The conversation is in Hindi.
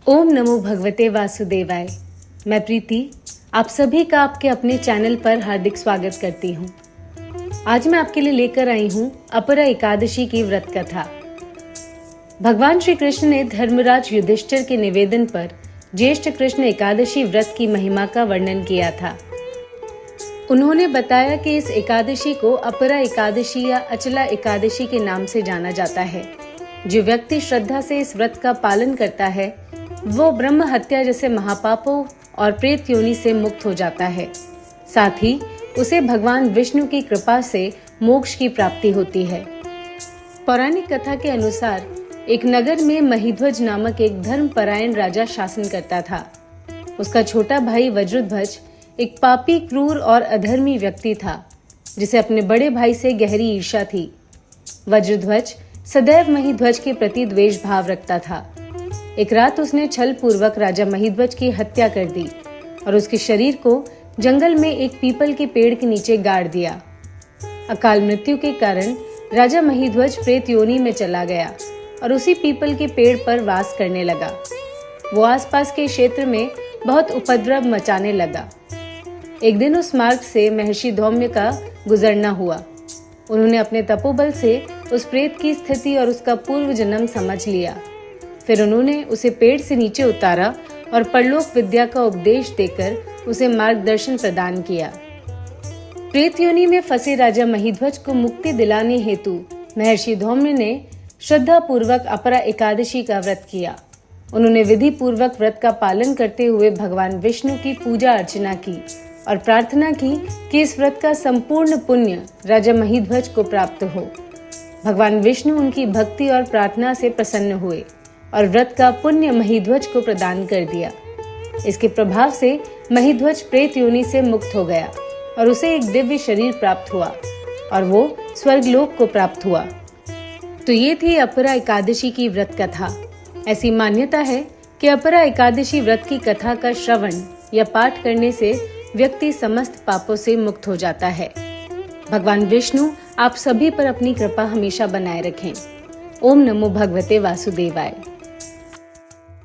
ओम नमो भगवते वासुदेवाय। मैं प्रीति आप सभी का आपके अपने चैनल पर हार्दिक स्वागत करती हूँ। आज मैं आपके लिए लेकर आई हूँ अपरा एकादशी की व्रत कथा। भगवान श्री कृष्ण ने धर्मराज युधिष्ठिर के निवेदन पर ज्येष्ठ कृष्ण एकादशी व्रत की महिमा का वर्णन किया था। उन्होंने बताया कि इस एकादशी को अपरा एकादशी या अचला एकादशी के नाम से जाना जाता है। जो व्यक्ति श्रद्धा से इस व्रत का पालन करता है वो ब्रह्म हत्या जैसे महापापों और प्रेत योनि से मुक्त हो जाता है। साथ ही उसे भगवान विष्णु की कृपा से मोक्ष की प्राप्ति होती है। पौराणिक कथा के अनुसार एक नगर में महिध्वज नामक एक धर्मपरायण राजा शासन करता था। उसका छोटा भाई वज्रध्वज एक पापी, क्रूर और अधर्मी व्यक्ति था जिसे अपने बड़े भाई से गहरी ईर्ष्या थी। वज्रध्वज सदैव महिध्वज के प्रति द्वेष भाव रखता था। एक रात उसने छल पूर्वक राजा महिध्वज की हत्या कर दी और उसके शरीर को जंगल में एक पीपल के पेड़ के नीचे गाड़ दिया। अकाल मृत्यु के कारण राजा महिध्वज प्रेत योनि में चला गया और उसी पीपल के पेड़ पर वास करने लगा। वो आसपास के क्षेत्र में बहुत उपद्रव मचाने लगा। एक दिन उस मार्ग से महर्षि धौम्य का गुजरना हुआ। उन्होंने अपने तपोबल से उस प्रेत की स्थिति और उसका पूर्व जन्म समझ लिया। फिर उन्होंने उसे पेड़ से नीचे उतारा और परलोक विद्या का उपदेश देकर उसे मार्गदर्शन प्रदान किया। प्रेत योनि में फंसे राजा महिध्वज को मुक्ति दिलाने हेतु महर्षि धौम्य ने श्रद्धा पूर्वक अपरा एकादशी का व्रत किया। उन्होंने विधि पूर्वक व्रत का पालन करते हुए भगवान विष्णु की पूजा अर्चना की और प्रार्थना की कि इस व्रत का संपूर्ण पुण्य राजा महिध्वज को प्राप्त हो। भगवान विष्णु उनकी भक्ति और प्रार्थना से प्रसन्न हुए और व्रत का पुण्य महिध्वज को प्रदान कर दिया। इसके प्रभाव से महिध्वज प्रेत योनि से मुक्त हो गया और उसे एक दिव्य शरीर प्राप्त हुआ और वो स्वर्गलोक को प्राप्त हुआ। तो ये थी अपरा एकादशी की व्रत कथा। ऐसी मान्यता है कि अपरा एकादशी व्रत की कथा का श्रवण या पाठ करने से व्यक्ति समस्त पापों से मुक्त हो जाता है। भगवान विष्णु आप सभी पर अपनी कृपा हमेशा बनाए रखें। ओम नमो भगवते वासुदेवाय।